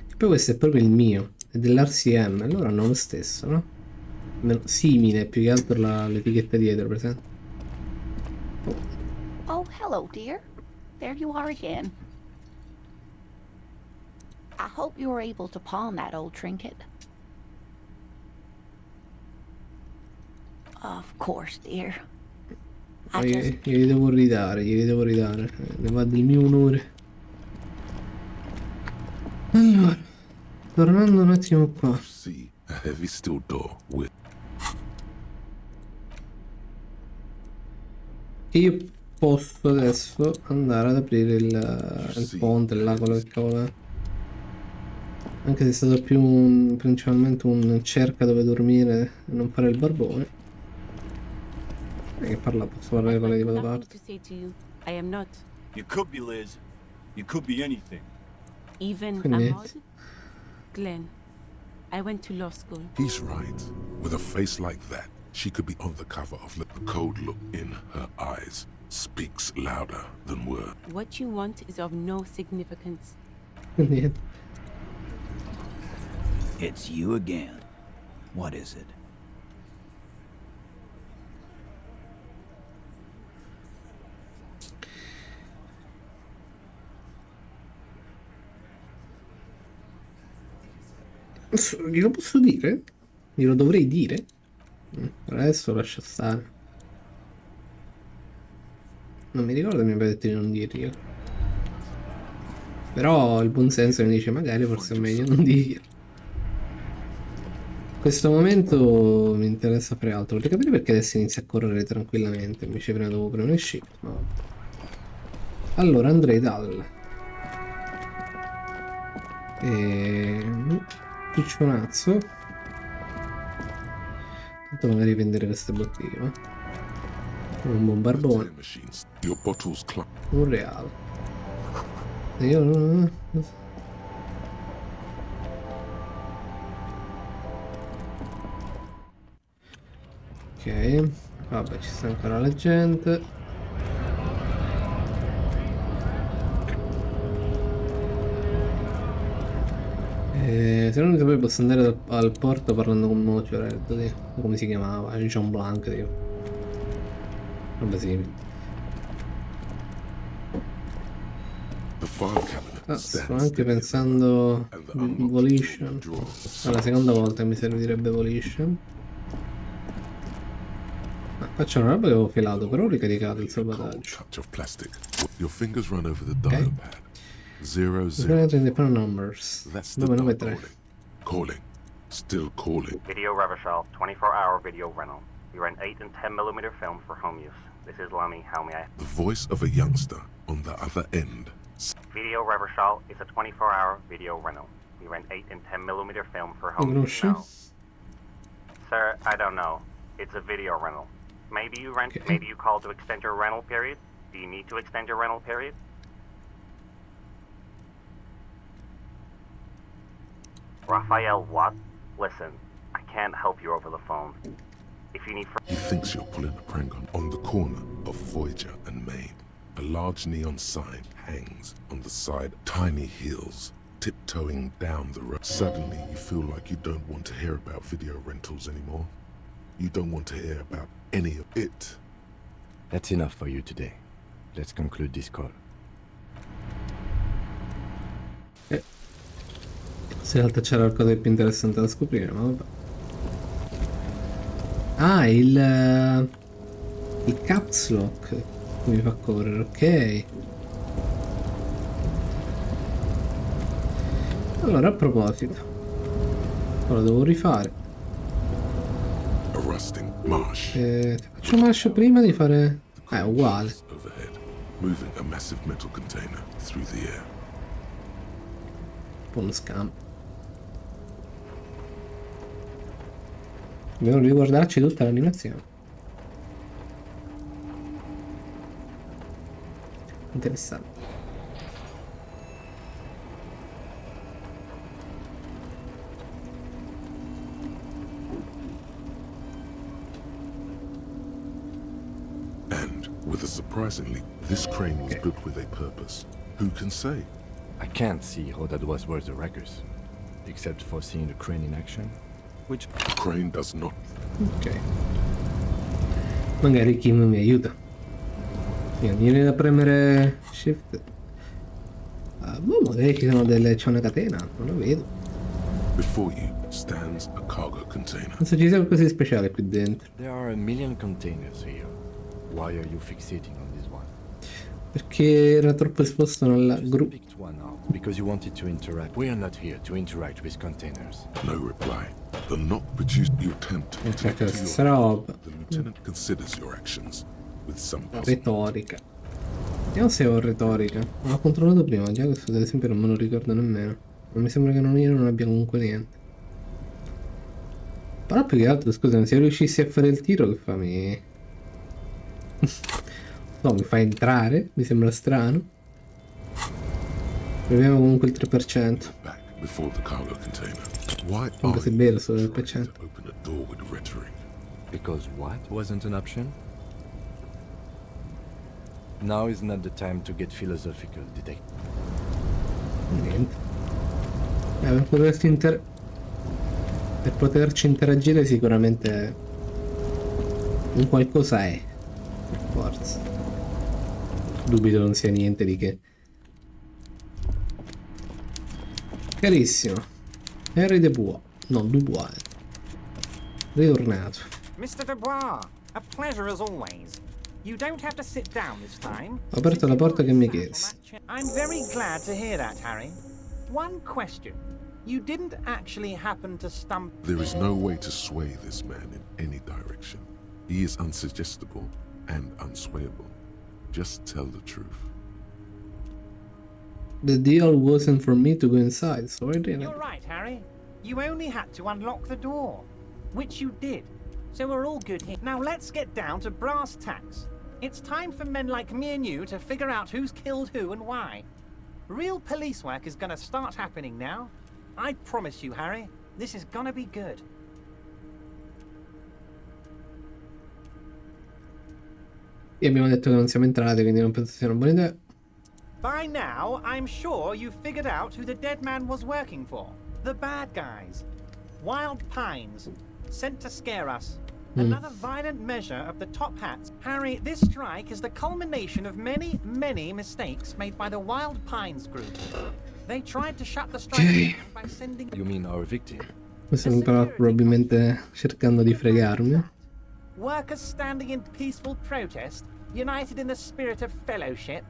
E poi questo è proprio il mio. È dell'RCM. Allora hanno lo stesso, no? Simile, più che altro l'etichetta dietro, presente? Oh, hello, dear. There you are again. I hope you were able to pawn that old trinket. Of course, dear. Glieli devo ridare, ne va del mio onore. Allora, tornando un attimo qua. See a heavy steel door with. Io posso adesso andare ad aprire il ponte, là, quello che cavolo è. Anche se è stato più principalmente un cerca dove dormire e non fare il barbone. Che posso parlare con lei di quella parte. I am not. You could be, Liz. You could be anything. Even Quindi Ahmad? Glenn, I went to law school. He's right. With a face like that, she could be on the cover of the cold look in her eyes speaks louder than words. What you want is of no significance. Niente. It's you again. What is it? Glielo posso dire? Glielo dovrei dire? Per adesso lascia stare. Non mi ricordo, mi aveva detto di non dirglielo. Però il buon senso mi dice magari forse è meglio non dirglielo. In questo momento mi interessa fare altro. Vorrei capire perché adesso inizia a correre tranquillamente. Invece prima dovevo premere shift. Ma vabbè. Allora andrei dal piccionazzo. Tanto magari vendere queste bottiglie. Un buon barbone. Un reale. Io ok, vabbè, ci sta ancora la gente. Se non poi posso andare al porto parlando con uno Fioretto, come si chiamava? Jean Blanc, tipo. Vabbè, simile. Sto anche pensando Volition. È la seconda volta che mi servirebbe Volition. Faccio una roba che avevo filato, però ho ricaricato il salvataggio. Ok. 0 numbers. 993. Calling. Still calling. Video Revachol, 24-hour video rental. We rent 8 and 10mm films for home use. This is Lummy. How may I? The voice of a youngster on the other end. Video Revachol is a 24-hour video rental. We rent 8 and 10mm film for home use. No. Sir, I don't know. It's a video rental. Maybe you rent. Okay. Maybe you call to extend your rental period. Do you need to extend your rental period? Raphael, what? Listen, I can't help you over the phone. If you need... He thinks you're pulling a prank on the corner of Voyager and Main. A large neon sign hangs on the side, tiny heels tiptoeing down the road. Suddenly, you feel like you don't want to hear about video rentals anymore. You don't want to hear about any of it. That's enough for you today. Let's conclude this call. Se in realtà c'era qualcosa di più interessante da scoprire, ma vabbè. Ah, il caps lock che mi fa correre, ok. Allora, a proposito, ora devo rifare. Faccio mash prima di fare... è uguale. Un po' uno scam. Dobbiamo riguardarci tutta l'animazione. Interessante. And with a surprisingly, this crane was built with a purpose. Who can say? I can't see how that was worth the wreckers, except for seeing the crane in action, which... The crane does not. Ok. Magari Kim mi aiuta. Mi viene da premere shift. Magari ci sono c'è una catena, non la vedo. Before you stands a cargo container. Penso ci sia qualcosa di speciale qui dentro. There are a million containers here. Why are you fixating on this one? Perché era troppo esposto nella gru. Picked one out because you wanted to interact. We are not here to interact with containers. No reply. The knock produced you attempt to Ok, take questa roba. The lieutenant considers your actions with some Retorica. Vediamo se ho retorica. L'ho controllato prima, già questo ad esempio non me lo ricordo nemmeno. Ma mi sembra che io non abbia comunque niente. Però più che altro, scusami, se riuscissi a fare il tiro, che fa? No, mi fa entrare, mi sembra strano. Proviamo comunque il 3%. Comunque se è vero solo il 3%. Because what wasn't an option? Now is not the time to get philosophical, detective. Niente. Per poterci interagire sicuramente un qualcosa è. Per forza. Dubito non sia niente di che. Carissimo. Harry Dubois. No, Dubois. Ritornato. Mr. Dubois, a pleasure as always. You don't have to sit down this time. Ho aperto la porta che mi chiesi. I'm very glad to hear that, Harry. One question. You didn't actually happen to stump... There is no way to sway this man in any direction. He is unsuggestible and unswayable. Just tell the truth. The deal wasn't for me to go inside, so I didn't. You're right, Harry. You only had to unlock the door, which you did. So we're all good here. Now let's get down to brass tacks. It's time for men like me and you to figure out who's killed who and why. Real police work is gonna start happening now. I promise you, Harry, this is gonna be good. E abbiamo detto che non siamo entrati, quindi non penso sia una buona idea. By now, I'm sure you've figured out who the dead man was working for. The bad guys. Wild Pines. Sent to scare us. Another violent measure of the top hats. Harry, this strike is the culmination of many, many mistakes made by the Wild Pines group. They tried to shut the strike down by sending... You mean our victim? Questo mi sta probabilmente cercando di fregarmi. Workers standing in peaceful protest, united in the spirit of fellowship,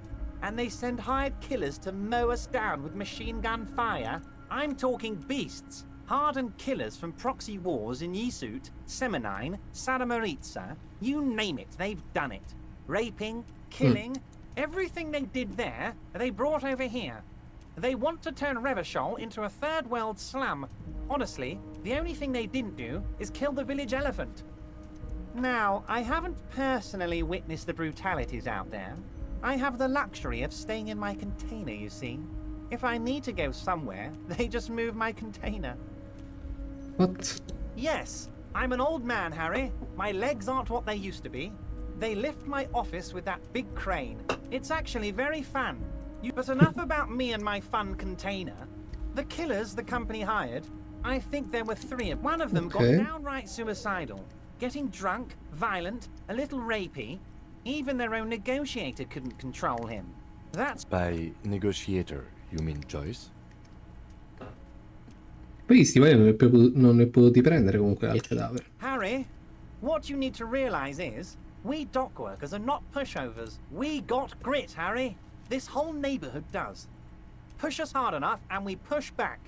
and they send hired killers to mow us down with machine gun fire. I'm talking beasts. Hardened killers from proxy wars in Yisut, Semenine, Saramaritsa, you name it, they've done it. Raping, killing, everything they did there, they brought over here. They want to turn Revachol into a third world slum. Honestly, the only thing they didn't do is kill the village elephant. Now, I haven't personally witnessed the brutalities out there. I have the luxury of staying in my container, you see. If I need to go somewhere, they just move my container. What? Yes, I'm an old man, Harry. My legs aren't what they used to be. They lift my office with that big crane. It's actually very fun. But enough about me and my fun container. The killers the company hired, I think there were 3. One of them got downright suicidal. Getting drunk, violent, a little rapey. Even their own negotiator couldn't control him. That's... By negotiator, you mean Joyce? Poi gli stivali non li ho potuti prendere comunque al cadavere. Harry, what you need to realize is, we dock workers are not pushovers. We got grit, Harry. This whole neighborhood does. Push us hard enough and we push back.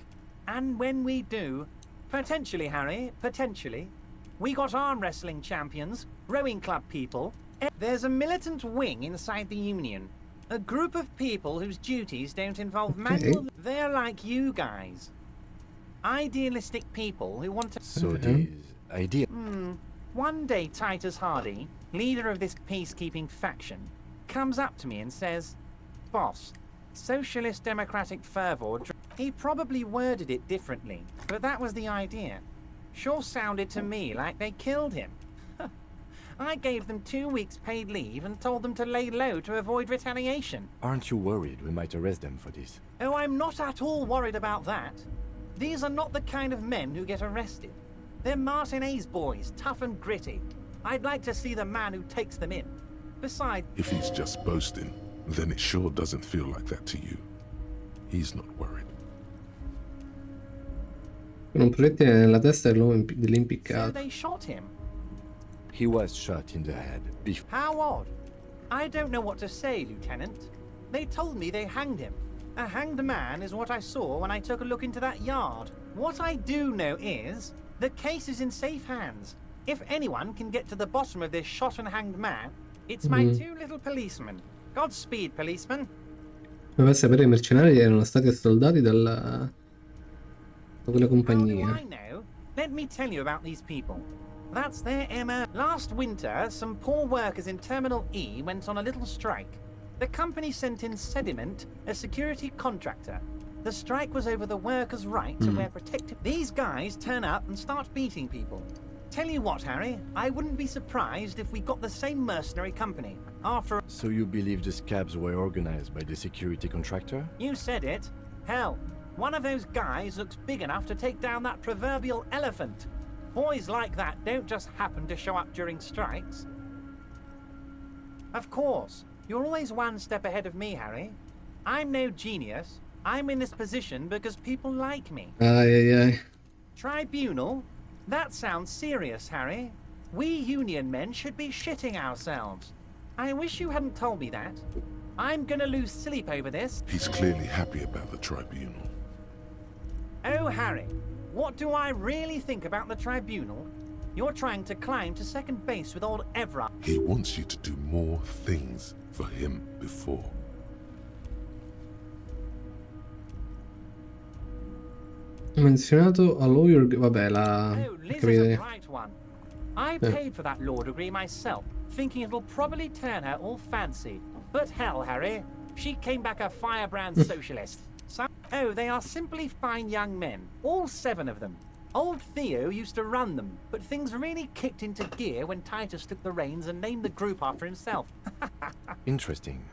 And when we do, potentially, Harry, potentially, we got arm wrestling champions, rowing club people. There's a militant wing inside the union. A group of people whose duties don't involve manual... They're like you guys. Idealistic people who want to... So these idea. One day Titus Hardy, leader of this peacekeeping faction, comes up to me and says, "Boss, socialist democratic fervor..." He probably worded it differently, but that was the idea. Sure sounded to me like they killed him. I gave them 2 weeks paid leave and told them to lay low to avoid retaliation. Aren't you worried we might arrest them for this? Oh, I'm not at all worried about that. These are not the kind of men who get arrested. They're Martinez boys, tough and gritty. I'd like to see the man who takes them in. Besides... If he's just boasting, then it sure doesn't feel like that to you. He's not worried. Con un proiettile nella testa So dell'impiccato. they shot him. He was shot in the head. How odd. I don't know what to say, Lieutenant. They told me they hanged him. A hanged man is what I saw when I took a look into that yard. What I do know is, the case is in safe hands. If anyone can get to the bottom of this shot and hanged man, it's my 2 little policemen. Godspeed, policeman. Doveva sapere i mercenari erano stati assoldati da quella compagnia. I know. Let me tell you about these people. That's their MO. Last winter, some poor workers in Terminal E went on a little strike. The company sent in Sediment, a security contractor. The strike was over the workers' right to wear protective... These guys turn up and start beating people. Tell you what, Harry, I wouldn't be surprised if we got the same mercenary company. After... So you believe the scabs were organized by the security contractor? You said it. Hell, one of those guys looks big enough to take down that proverbial elephant. Boys like that don't just happen to show up during strikes. Of course, you're always one step ahead of me, Harry. I'm no genius. I'm in this position because people like me. Ai. Tribunal? That sounds serious, Harry. We union men should be shitting ourselves. I wish you hadn't told me that. I'm gonna lose sleep over this. He's clearly happy about the tribunal. Oh, Harry, what do I really think about the tribunal? You're trying to climb to second base with old Evra. He wants you to do more things for him before. Ho menzionato a lawyer... Vabbè, Oh, Liz is a bright one. I paid for that law degree myself, thinking it'll probably turn her all fancy. But hell, Harry, she came back a firebrand socialist. Oh, they are simply fine young men, all 7 of them. Old Theo used to run them, but things really kicked into gear when Titus took the reins and named the group after himself. Interesting.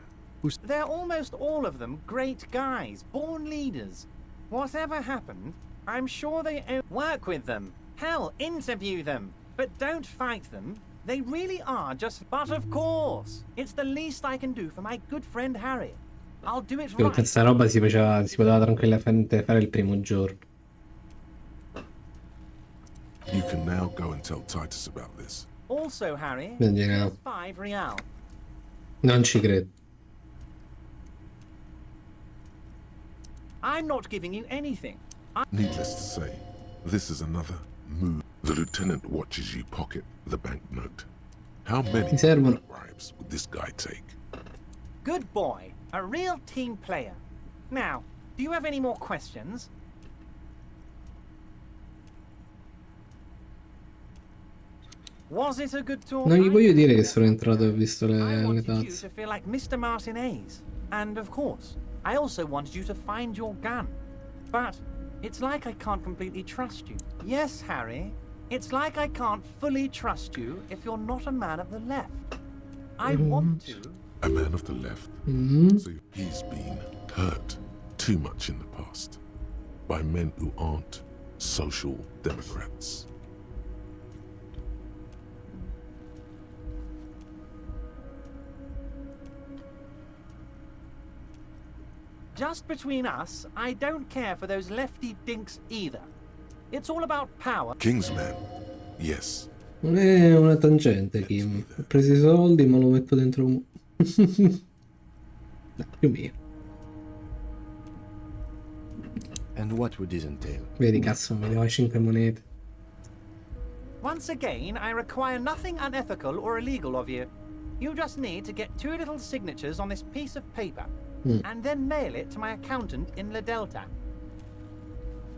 They're almost all of them great guys, born leaders. Whatever happened, I'm sure they work with them. Hell, interview them. But don't fight them. They really are just... But of course, it's the least I can do for my good friend Harry. I'll do it right. Questa roba si poteva tranquillamente fare il primo giorno. You can now go and tell Titus about this. Also, Harry, Vediamo. 5 real. Non ci credo. I'm not giving you anything. Needless to say, this is another move. The lieutenant watches you pocket the banknote. How many bribes would this guy take? Good boy. A real team player. Now, do you have any more questions? Was it a good tour? Non gli voglio dire che sono entrato e ho visto le you tazze. to feel like Mr. Martinez. And of course, I also wanted you to find your gun. But it's like I can't completely trust you. Yes, Harry. It's like I can't fully trust you if you're not a man of the left. I want to. A man of the left. So he's been hurt too much in the past by men who aren't social democrats. Just between us, I don't care for those lefty dinks either. It's all about power. Kingsman, yes. Non è una tangente, Kim. Ho preso i soldi, ma lo metto dentro un... Dai, più o meno. And what would this entail? Vedi, cazzo, mi dava 5 monete. Once again, I require nothing unethical or illegal of you. You just need to get 2 little signatures on this piece of paper, and then mail it to my accountant in La Delta.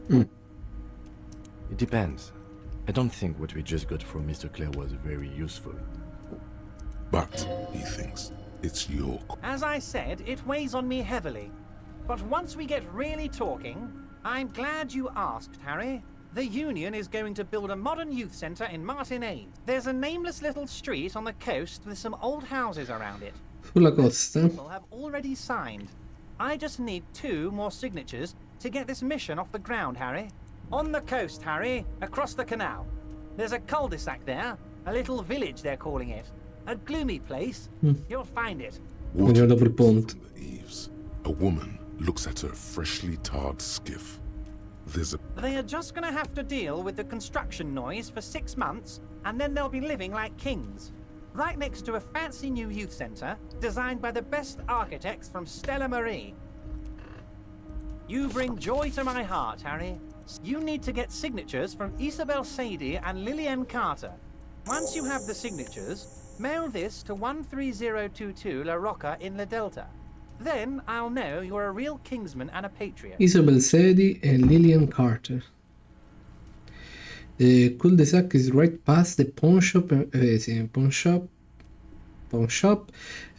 It depends. I don't think what we just got from Mr. Clare was very useful. But, he thinks, it's your... As I said, it weighs on me heavily. But once we get really talking, I'm glad you asked, Harry. The Union is going to build a modern youth centre in Martinez. There's a nameless little street on the coast with some old houses around it. Sulla costa. People have already signed. I just need 2 more signatures to get this mission off the ground, Harry. On the coast, Harry, across the canal. There's a cul-de-sac there, a little village they're calling it. A gloomy place. You'll find it. Water drips from the eaves. A woman looks at her freshly tarred skiff. They are just gonna have to deal with the construction noise for 6 months, and then they'll be living like kings. Right next to a fancy new youth centre, designed by the best architects from Stella Marie. You bring joy to my heart, Harry. You need to get signatures from Isabel Sadie and Lillian Carter. Once you have the signatures, mail this to 13022 La Rocca in La Delta. Then I'll know you're a real Kingsman and a patriot. Isabel Sadie and Lillian Carter. The cul-de-sac is right past the pawn shop, pawn shop,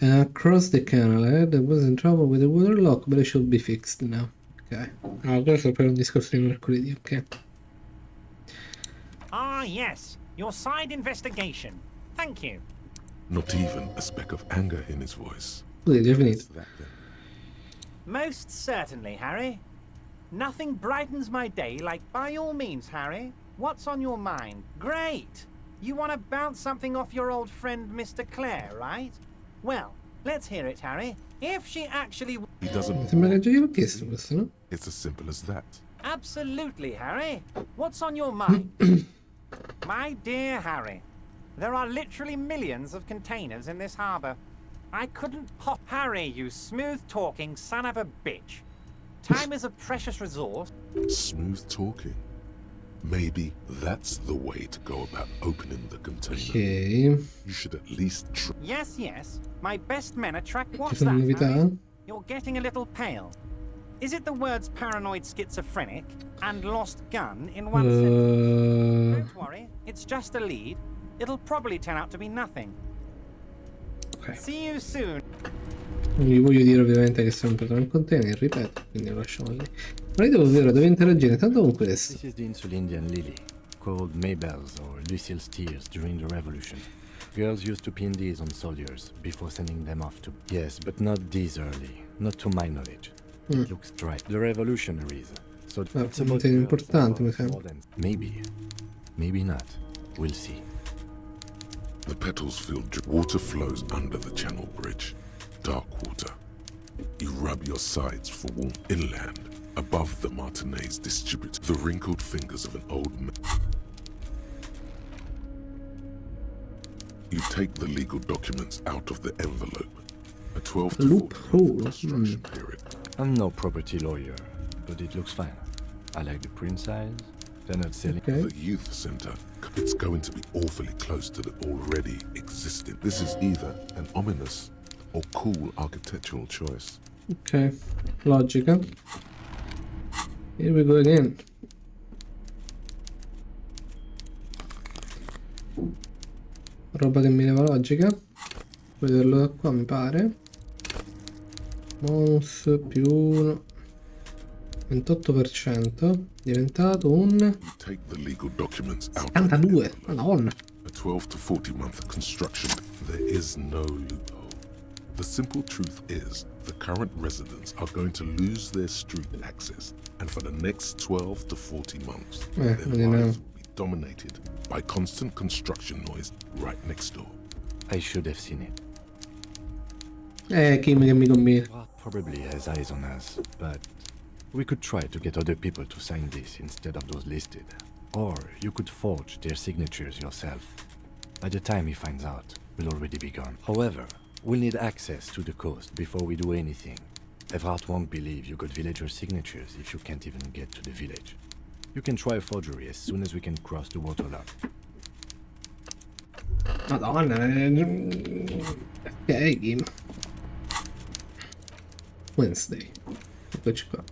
and across the canal. There was in trouble with the water lock, but it should be fixed now. Ok. Ah, questo è per un discorso di mercoledì, ok. Ah, yes. Your side investigation. Thank you. Not even a speck of anger in his voice. Most certainly, Harry. Nothing brightens my day like by all means, Harry. What's on your mind? Great! You want to bounce something off your old friend Mr. Clare, right? Well, let's hear it, Harry. If she actually... He doesn't... Sembra che già gliel'ho chiesto questo, no? It's as simple as that. Absolutely, Harry. What's on your mind? My dear Harry, there are literally millions of containers in this harbour. I couldn't pop... Harry, you smooth-talking son of a bitch. Time is a precious resource. Smooth talking. Maybe that's the way to go about opening the container. Ok. You should at least try. Yes, yes. My best men are track... Ci What's sono that, novità? Harry? You're getting a little pale. Is it the words paranoid schizophrenic and lost gun in one sentence? Don't worry, it's just a lead. It'll probably turn out to be nothing. Okay. See you soon. Non gli voglio dire ovviamente che stiamo entrando nel container, ripeto, quindi lo lasciamo lì. Ma io devo vedere, devo interagire tanto con questo. This is the Insulindian lily, called Maybelle's or Lucille's tears during the revolution. Girls used to pin these on soldiers before sending them off to... Yes, but not these early, not to my knowledge. It looks dry. The revolutionaries. So it's about importante, mi sembra. Maybe. Maybe not. We'll see. The petals feel water flows under the channel bridge. Dark water. You rub your sides for warmth. Inland, above the Martinez distributes the wrinkled fingers of an old man. You take the legal documents out of the envelope. A 12 to 14 construction period. I'm no property lawyer, but it looks fine. I like the print size. They're not selling. The youth center. It's going to be awfully close to the already existing. This is either an ominous or cool architectural choice. Ok, logica. Here we go again. Roba che mi leva logica. Vederlo da qua mi pare. Bonus più 1. 28%. Diventato un 72. Madonna. A 12 to 40 month construction. There is no loophole. The simple truth is, the current residents are going to lose their street access, and for the next 12 to 40 months, their lives will be dominated by constant construction noise right next door. I should have seen it. Kim che mi conviene. Probably has eyes on us, but we could try to get other people to sign this instead of those listed. Or you could forge their signatures yourself. By the time he finds out, we'll already be gone. However, we'll need access to the coast before we do anything. Everhart won't believe you got villager signatures if you can't even get to the village. You can try a forgery as soon as we can cross the waterlock. Madonna. Ok, Kim. Wednesday. Eccoci qua.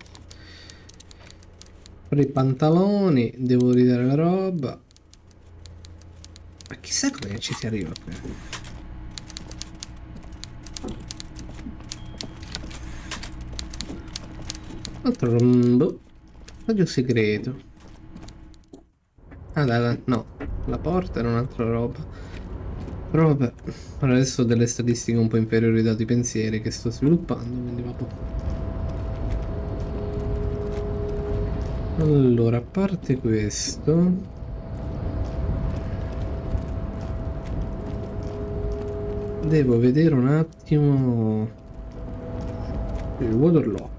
Per i pantaloni devo ridare la roba. chissà come ci si arriva qui. Altro boh, raggio segreto. Ah dai, no, la porta era un'altra roba. Però vabbè, per adesso ho delle statistiche un po' inferiori dati i pensieri che sto sviluppando, quindi vabbè. Allora, a parte questo, devo vedere un attimo il waterlock.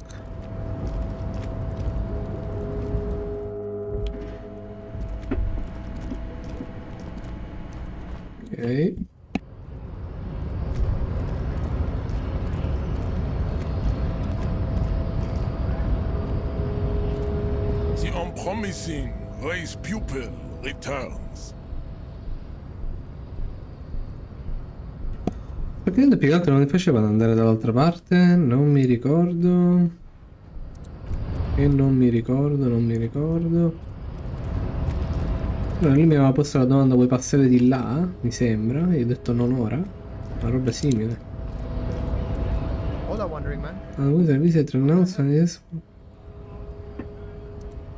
Ok. The unpromising race pupil returns. Perché più che altro non mi facevano andare dall'altra parte? Non mi ricordo. E non mi ricordo. Allora, lui mi aveva posto la domanda: vuoi passare di là? Mi sembra. E io ho detto non ora. Una roba simile. Hola, Wandering Man. Visit announcement, yes.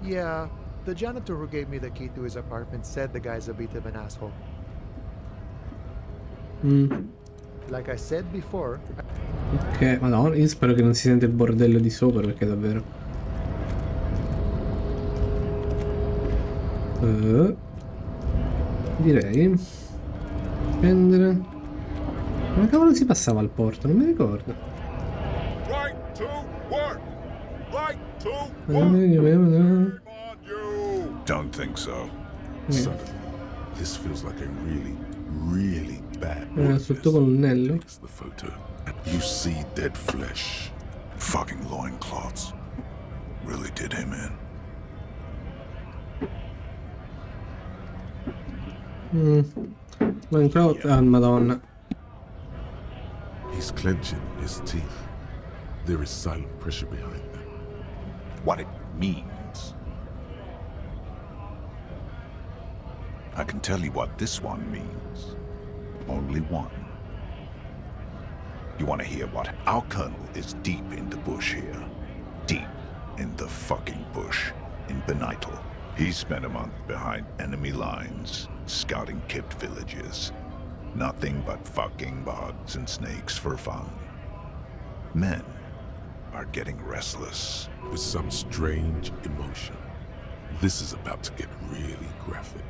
Yeah, the janitor who gave me the key to his apartment said the guy's a bit of an asshole. Like I said before. Ok, madonna, io spero che non si sente il bordello di sopra perché davvero. Direi prendere. Come cavolo si passava al porto? Non mi ricordo. Right to work. Right to Don't think so. Suddenly, this feels like a really bad sottocolonnello. takes the photo. You see dead flesh. Fucking loincloths. Really did him in. Ah, madonna. He's clenching his teeth. There is silent pressure behind them. What it means. I can tell you what this one means. Only one. You want to hear what? Our colonel is deep in the bush here. Deep in the fucking bush in Benital. He spent a month behind enemy lines, scouting kept villages. Nothing but fucking bugs and snakes for fun. Men are getting restless. With some strange emotion. This is about to get really graphic.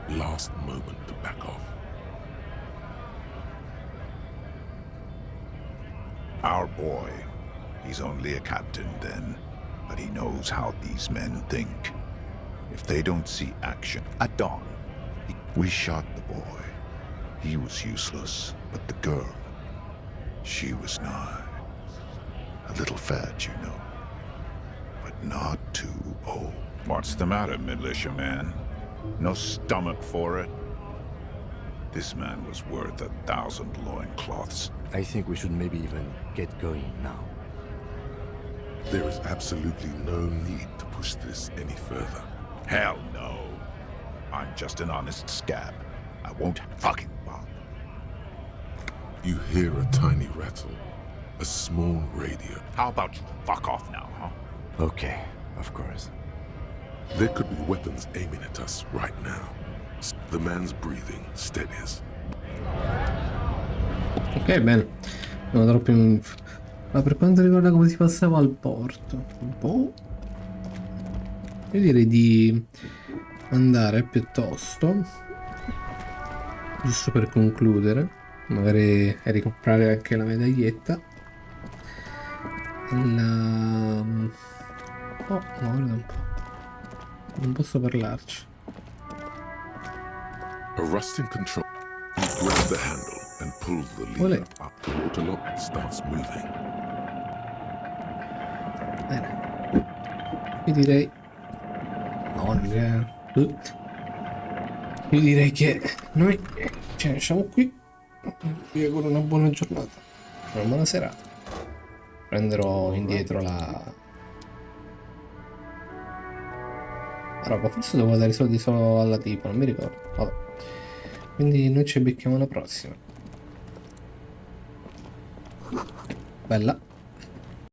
Last moment to back off. Our boy, he's only a captain then, but he knows how these men think. If they don't see action, at dawn, we shot the boy. He was useless, but the girl, she was nigh. A little fat, you know, but not too old. What's the matter, militiaman? No stomach for it? This man was worth 1,000 loincloths. I think we should maybe even get going now. There is absolutely no need to push this any further. Hell no. I'm just an honest scab. I won't fucking bother. You hear a tiny rattle. A small radio. How about you fuck off now, huh? Okay, of course. There could be weapons aiming at us right now. The man's breathing steadies. Ok, bene. Non ho troppo info. Ma per quanto riguarda come si passava al porto, boh. Io direi di andare piuttosto, giusto per concludere, magari ricomprare anche la medaglietta. Oh, guarda un po'. Non posso parlarci. A rusting control. You grab the handle and pull the lever up. The water lock starts moving. Bene. Io direi... Io direi che noi ci lasciamo qui. Vi auguro una buona giornata. Una buona serata. Prenderò indietro la roba. Forse devo dare i soldi solo alla tipa, non mi ricordo. Vabbè. quindi noi ci becchiamo alla prossima. Bella.